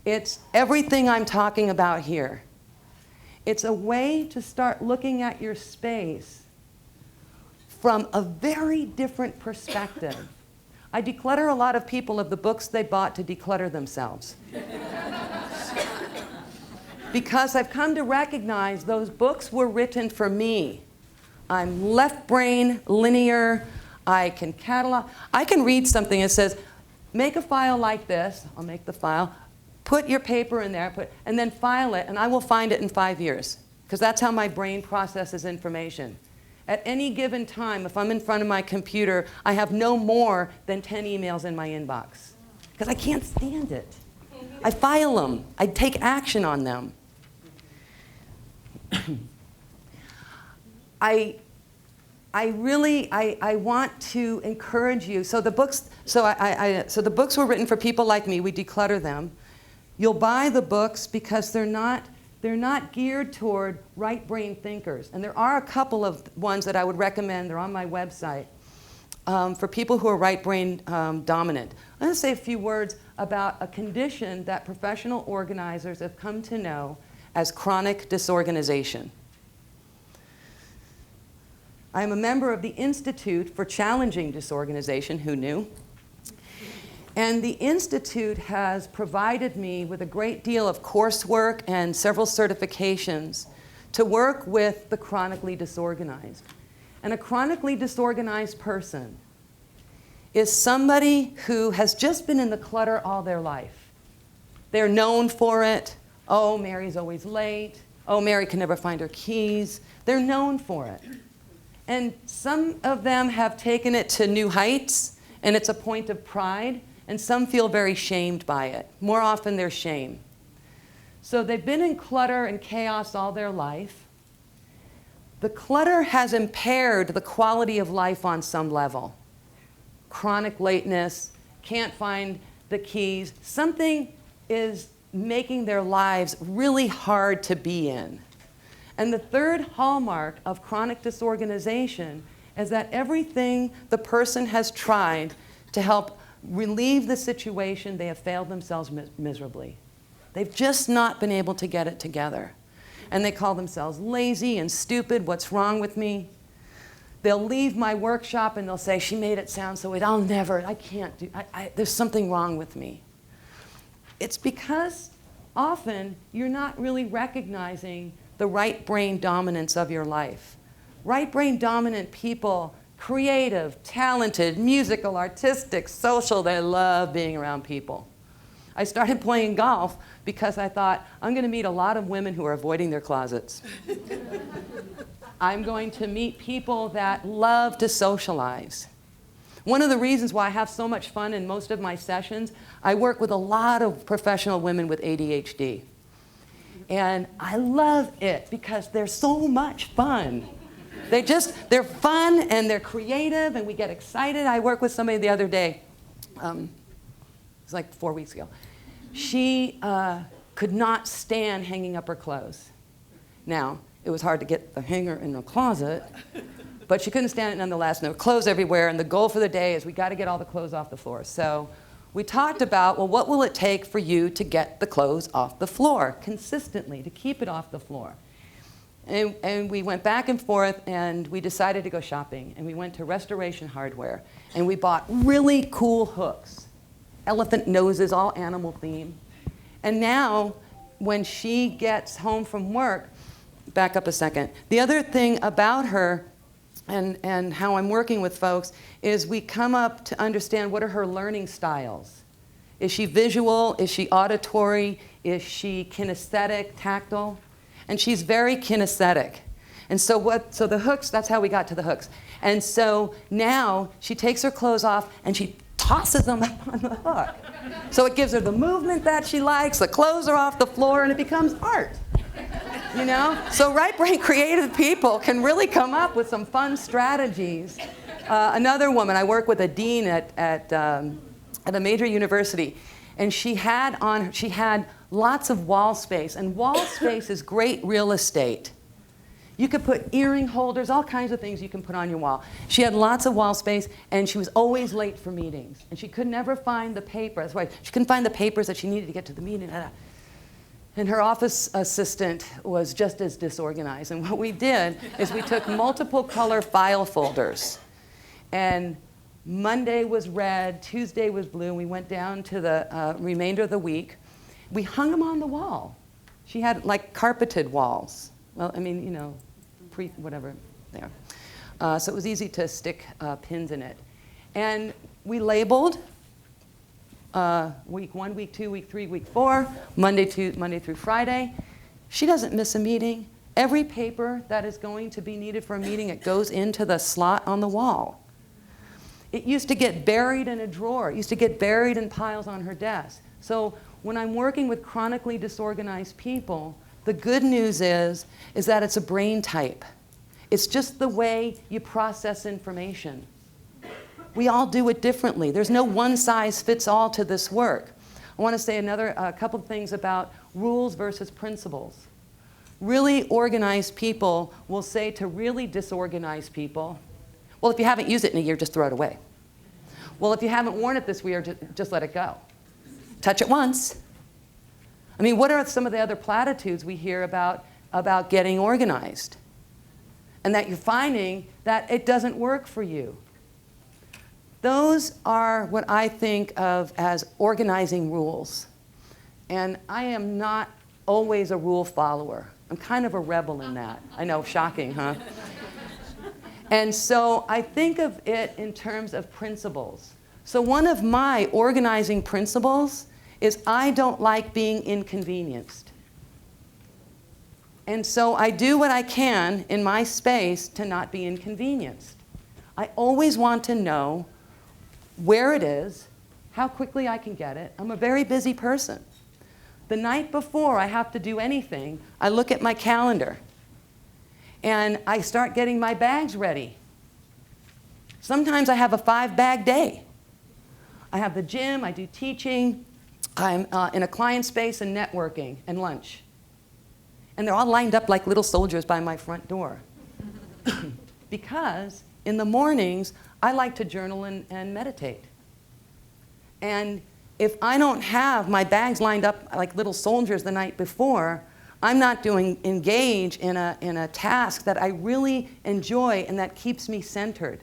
it's everything I'm talking about here. It's a way to start looking at your space from a very different perspective. I declutter a lot of people of the books they bought to declutter themselves. Because I've come to recognize those books were written for me. I'm left brain, linear, I can catalog. I can read something that says, make a file like this, I'll make the file, put your paper in there, and then file it, and I will find it in 5 years. Because that's how my brain processes information. At any given time, if I'm in front of my computer, I have no more than 10 emails in my inbox. Because I can't stand it. I file them. I take action on them. I want to encourage you. So the books, so the books were written for people like me. We declutter them. You'll buy the books because they're not geared toward right brain thinkers. And there are a couple of ones that I would recommend. They're on my website for people who are right brain dominant. I'm going to say a few words about a condition that professional organizers have come to know as chronic disorganization. I am a member of the Institute for Challenging Disorganization. Who knew? And the Institute has provided me with a great deal of coursework and several certifications to work with the chronically disorganized. And a chronically disorganized person is somebody who has just been in the clutter all their life. They're known for it. Oh, Mary's always late. Oh, Mary can never find her keys. They're known for it. And some of them have taken it to new heights, and it's a point of pride. And some feel very shamed by it. More often, they're shame. So they've been in clutter and chaos all their life. The clutter has impaired the quality of life on some level. Chronic lateness, can't find the keys. Something is making their lives really hard to be in. And the third hallmark of chronic disorganization is that everything the person has tried to help relieve the situation, they have failed themselves miserably. They've just not been able to get it together. And they call themselves lazy and stupid. What's wrong with me? They'll leave my workshop and they'll say, she made it sound so weird. I can't do, there's something wrong with me. It's because often you're not really recognizing the right brain dominance of your life. Right brain dominant people, creative, talented, musical, artistic, social, they love being around people. I started playing golf because I thought, I'm going to meet a lot of women who are avoiding their closets. I'm going to meet people that love to socialize. One of the reasons why I have so much fun in most of my sessions, I work with a lot of professional women with ADHD. And I love it because they're so much fun. They're fun and they're creative and we get excited. I worked with somebody the other day, it was like 4 weeks ago. She could not stand hanging up her clothes. Now, it was hard to get the hanger in the closet, but she couldn't stand it nonetheless. And there were clothes everywhere, and the goal for the day is we got to get all the clothes off the floor. So we talked about, well, what will it take for you to get the clothes off the floor consistently, to keep it off the floor? And we went back and forth, and we decided to go shopping. And we went to Restoration Hardware, and we bought really cool hooks, elephant noses, all animal theme. And now, when she gets home from work, back up a second. The other thing about her and how I'm working with folks is we come up to understand what are her learning styles. Is she visual? Is she auditory? Is she kinesthetic, tactile? And she's very kinesthetic. And so the hooks, that's how we got to the hooks. And so now she takes her clothes off and she tosses them up on the hook. So it gives her the movement that she likes, the clothes are off the floor, and it becomes art. You know? So right brain creative people can really come up with some fun strategies. Another woman, I work with a dean at a major university, and she had lots of wall space, and wall space is great real estate. You could put earring holders, all kinds of things you can put on your wall. She had lots of wall space, and she was always late for meetings, and she could never find the paper. That's why she couldn't find the papers that she needed to get to the meeting. And her office assistant was just as disorganized. And what we did is we took multiple color file folders. And Monday was red, Tuesday was blue, and we went down to the remainder of the week. We hung them on the wall. She had like carpeted walls. Well, I mean, you know, whatever there. So it was easy to stick pins in it. And we labeled week 1, week 2, week 3, week 4, Monday through Friday. She doesn't miss a meeting. Every paper that is going to be needed for a meeting, it goes into the slot on the wall. It used to get buried in a drawer. It used to get buried in piles on her desk. So when I'm working with chronically disorganized people, the good news is that it's a brain type. It's just the way you process information. We all do it differently. There's no one size fits all to this work. I want to say a couple of things about rules versus principles. Really organized people will say to really disorganized people, well, if you haven't used it in a year, just throw it away. Well, if you haven't worn it this year, just let it go. Touch it once. I mean, what are some of the other platitudes we hear about getting organized? And that you're finding that it doesn't work for you. Those are what I think of as organizing rules. And I am not always a rule follower. I'm kind of a rebel in that. I know, shocking, huh? And so I think of it in terms of principles. So one of my organizing principles is I don't like being inconvenienced. And so I do what I can in my space to not be inconvenienced. I always want to know where it is, how quickly I can get it. I'm a very busy person. The night before I have to do anything, I look at my calendar and I start getting my bags ready. Sometimes I have a 5-bag day. I have the gym, I do teaching, I'm in a client space and networking and lunch. And they're all lined up like little soldiers by my front door. Because in the mornings, I like to journal and meditate. And if I don't have my bags lined up like little soldiers the night before, I'm not engage in a task that I really enjoy and that keeps me centered.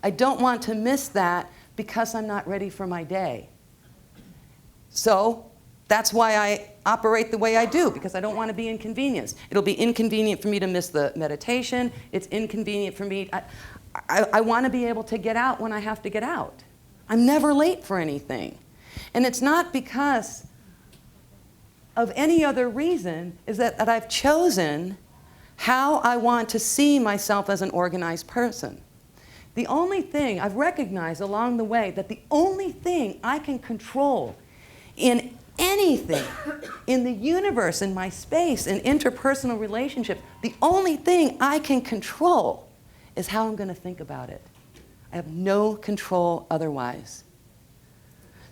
I don't want to miss that because I'm not ready for my day. So that's why I operate the way I do, because I don't want to be inconvenienced. It'll be inconvenient for me to miss the meditation. It's inconvenient for me. I want to be able to get out when I have to get out. I'm never late for anything. And it's not because of any other reason, is that I've chosen how I want to see myself as an organized person. The only thing I've recognized along the way, that the only thing I can control in anything, in the universe, in my space, in interpersonal relationships, the only thing I can control is how I'm going to think about it. I have no control otherwise.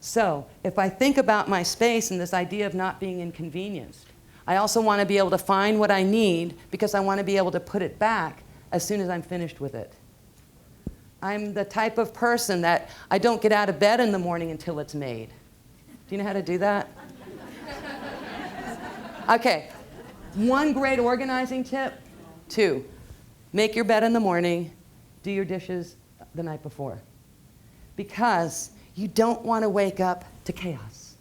So if I think about my space and this idea of not being inconvenienced, I also want to be able to find what I need because I want to be able to put it back as soon as I'm finished with it. I'm the type of person that I don't get out of bed in the morning until it's made. Do you know how to do that? Okay, one great organizing tip. 2, make your bed in the morning, do your dishes the night before. Because you don't want to wake up to chaos.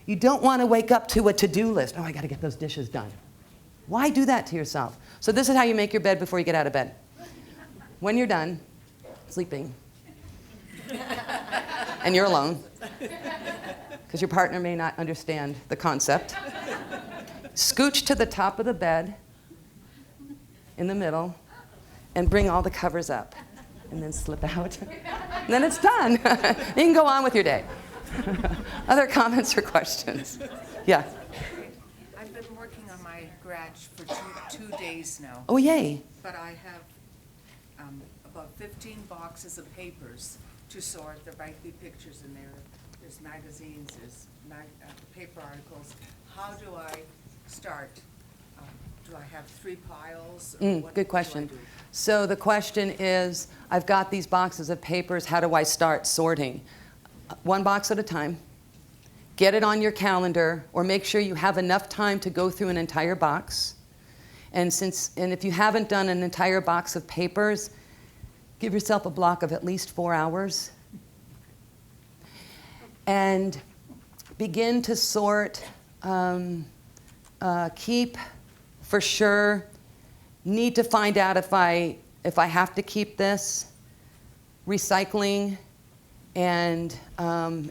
You don't want to wake up to a to-do list. Oh, I got to get those dishes done. Why do that to yourself? So this is how you make your bed before you get out of bed. When you're done sleeping, and you're alone, because your partner may not understand the concept, scooch to the top of the bed in the middle and bring all the covers up. And then slip out. And then it's done. You can go on with your day. Other comments or questions? Yeah. I've been working on my garage for two days now. Oh, yay. But I have about 15 boxes of papers to sort. There might be pictures in there. There's magazines, there's paper articles. How do I start? Do I have 3 piles? Or what Good question. do I do? So the question is, I've got these boxes of papers. How do I start sorting? 1 box at a time. Get it on your calendar, or make sure you have enough time to go through an entire box. And if you haven't done an entire box of papers, give yourself a block of at least 4 hours. And begin to sort. Keep, for sure. Need to find out if I have to keep this. Recycling, and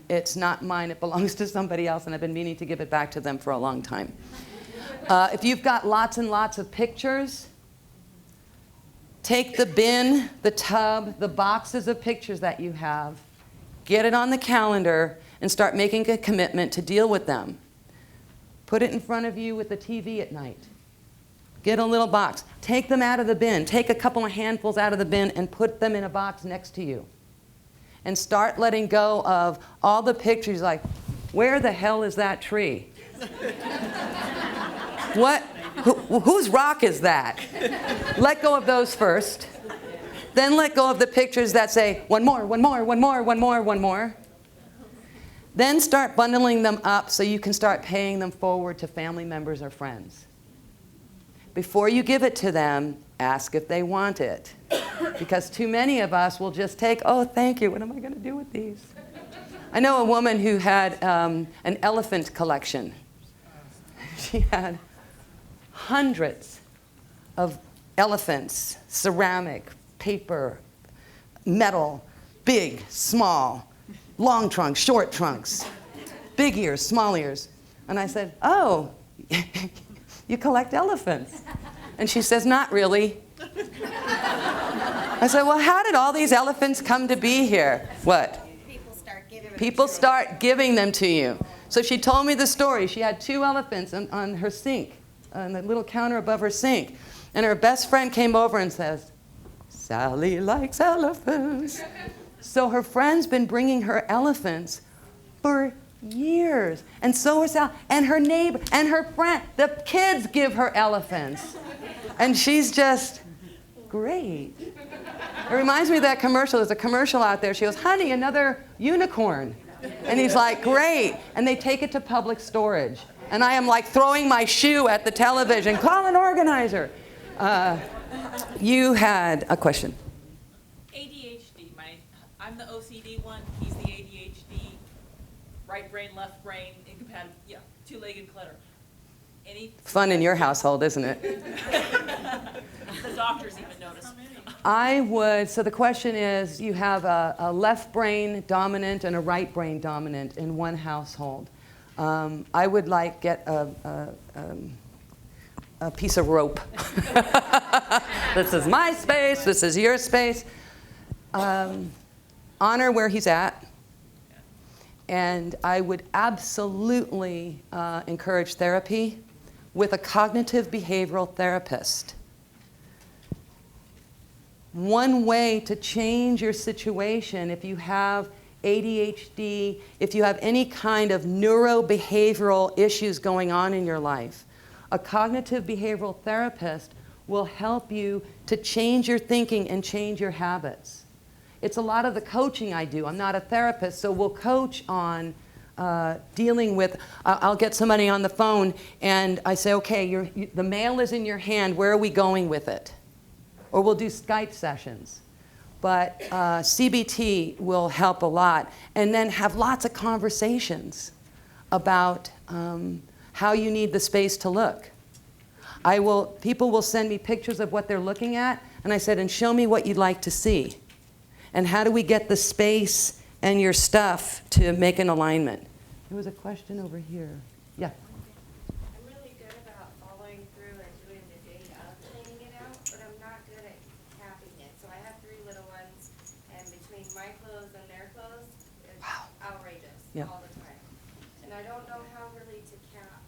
it's not mine, it belongs to somebody else, and I've been meaning to give it back to them for a long time. If you've got lots and lots of pictures, take the bin, the tub, the boxes of pictures that you have, get it on the calendar, and start making a commitment to deal with them. Put it in front of you with the TV at night. Get a little box. Take them out of the bin. Take a couple of handfuls out of the bin and put them in a box next to you. And start letting go of all the pictures like, where the hell is that tree? Whose rock is that? Let go of those first. Then let go of the pictures that say, one more, one more, one more, one more, one more. Then start bundling them up so you can start paying them forward to family members or friends. Before you give it to them, ask if they want it. Because too many of us will just take, oh, thank you, what am I going to do with these? I know a woman who had an elephant collection. She had hundreds of elephants, ceramic, paper, metal, big, small, long trunks, short trunks, big ears, small ears. And I said, oh, you collect elephants? And she says, not really. I said, well, how did all these elephants come to be here? What? People start giving them to you. So she told me the story. She had 2 elephants on her sink, on the little counter above her sink. And her best friend came over and says, Sally likes elephants. So her friend's been bringing her elephants for years. And so is Sally. And her neighbor, and her friend, the kids give her elephants. And she's just, great. It reminds me of that commercial. There's a commercial out there. She goes, honey, another unicorn. And he's like, great. And they take it to public storage. And I am like throwing my shoe at the television. Call an organizer. You had a question. ADHD. I'm the OCD one. He's the ADHD. Right brain, left brain, incompatible. Yeah, two-legged clutter. Any Fun in your household, isn't it? The doctors even notice. So the question is, you have a left brain dominant and a right brain dominant in one household. I would like get a piece of rope. This is my space, this is your space. Honor where he's at. And I would absolutely encourage therapy with a cognitive behavioral therapist. One way to change your situation, if you have ADHD, if you have any kind of neurobehavioral issues going on in your life, a cognitive behavioral therapist will help you to change your thinking and change your habits. It's a lot of the coaching I do. I'm not a therapist, so we'll coach on dealing with, I'll get somebody on the phone and I say, okay, the mail is in your hand, where are we going with it? Or we'll do Skype sessions. But CBT will help a lot. And then have lots of conversations about how you need the space to look. People will send me pictures of what they're looking at, and I said, and show me what you'd like to see. And how do we get the space and your stuff to make an alignment? There was a question over here. Yeah. I'm really good about following through and doing the day of cleaning it out, but I'm not good at capping it. So I have 3 little ones, and between my clothes and their clothes, it's outrageous all the time. And I don't know how really to cap.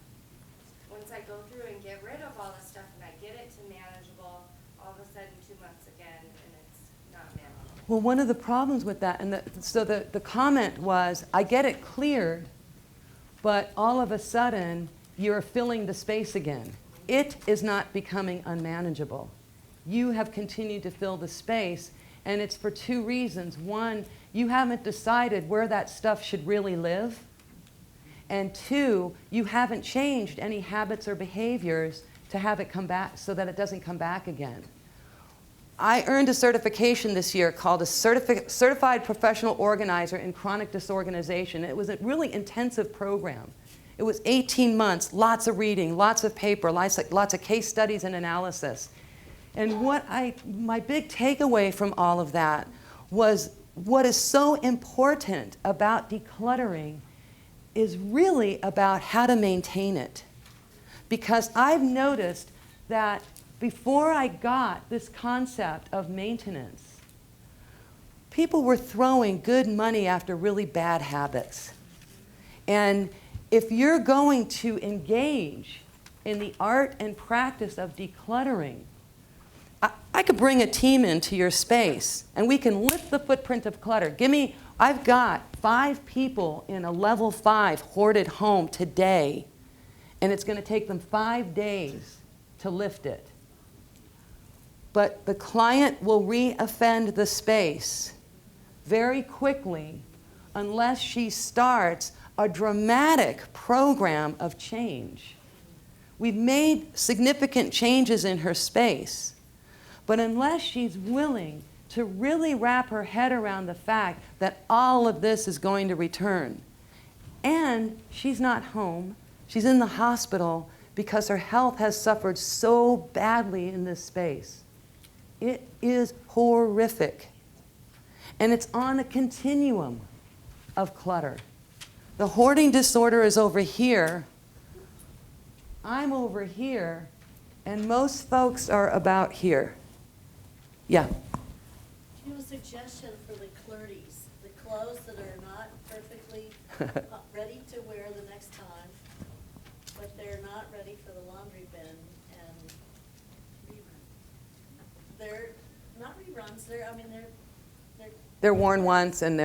Once I go through and get rid of all the stuff and I get it to manageable, all of a sudden 2 months again, and it's not manageable. Well, one of the problems with that, and so the comment was, I get it cleared, but all of a sudden, you're filling the space again. It is not becoming unmanageable. You have continued to fill the space, and it's for 2 reasons. One, you haven't decided where that stuff should really live. And 2, you haven't changed any habits or behaviors to have it come back so that it doesn't come back again. I earned a certification this year called a Certified Professional Organizer in Chronic Disorganization. It was a really intensive program. It was 18 months, lots of reading, lots of paper, lots of case studies and analysis. And my big takeaway from all of that was what is so important about decluttering is really about how to maintain it. Because I've noticed that before I got this concept of maintenance, people were throwing good money after really bad habits. And if you're going to engage in the art and practice of decluttering, I could bring a team into your space and we can lift the footprint of clutter. I've got 5 people in a level 5 hoarded home today, and it's going to take them 5 days to lift it. But the client will re-offend the space very quickly unless she starts a dramatic program of change. We've made significant changes in her space, but unless she's willing to really wrap her head around the fact that all of this is going to return, and she's not home, she's in the hospital because her health has suffered so badly in this space. It is horrific. And it's on a continuum of clutter. The hoarding disorder is over here. I'm over here. And most folks are about here. Yeah. Do you have a suggestion for the clerties, the clothes that are not perfectly ready to wear the next time, but they're not ready for the laundry bin, and they're not reruns, They're worn once and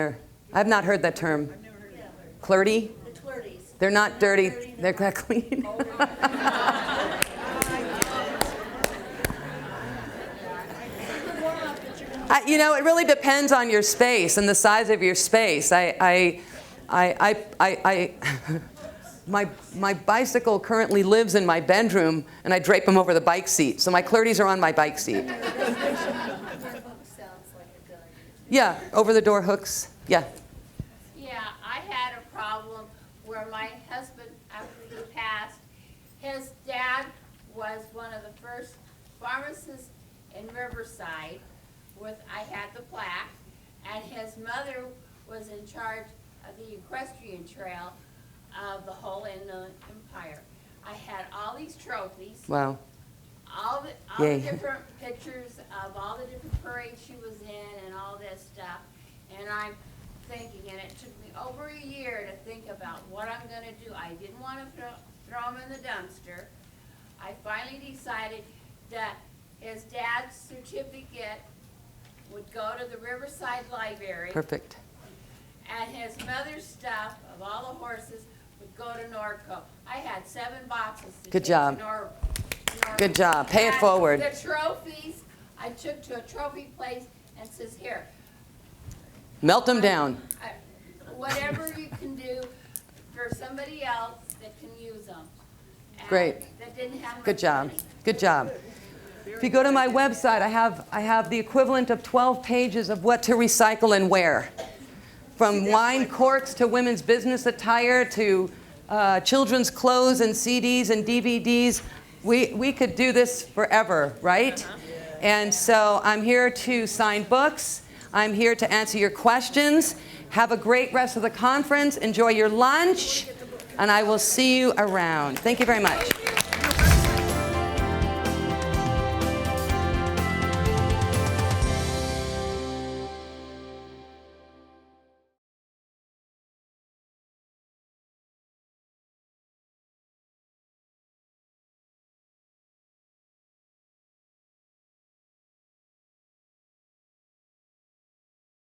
I've not heard that term. I've never heard that word. Clerty? The clerties. They're not dirty, they're not clean. You know, it really depends on your space and the size of your space. My bicycle currently lives in my bedroom, and I drape them over the bike seat. So my Clurties are on my bike seat. Sounds like a good idea. Yeah, over the door hooks. Yeah. Yeah, I had a problem where my husband, after he passed, his dad was one of the first pharmacists in Riverside I had the plaque, and his mother was in charge of the equestrian trail of the whole Inland Empire. I had all these trophies. Wow. All the Yay. different pictures of all the different parades she was in and all this stuff. And I'm thinking, and it took me over a year to think about what I'm gonna do. I didn't wanna throw them in the dumpster. I finally decided that his dad's certificate would go to the Riverside Library. Perfect. And his mother's stuff of all the horses would go to Norco. I had 7 boxes to Good take job. to Norco. Good job. Pay it And forward. The trophies, I took to a trophy place and says, here. Melt them down. Whatever you can do for somebody else that can use them. And Great. That didn't have much Good job. money. Good job. If you go to my website, I have the equivalent of 12 pages of what to recycle and where. From wine corks to women's business attire to children's clothes and CDs and DVDs. We could do this forever, right? And so I'm here to sign books. I'm here to answer your questions. Have a great rest of the conference. Enjoy your lunch. And I will see you around. Thank you very much.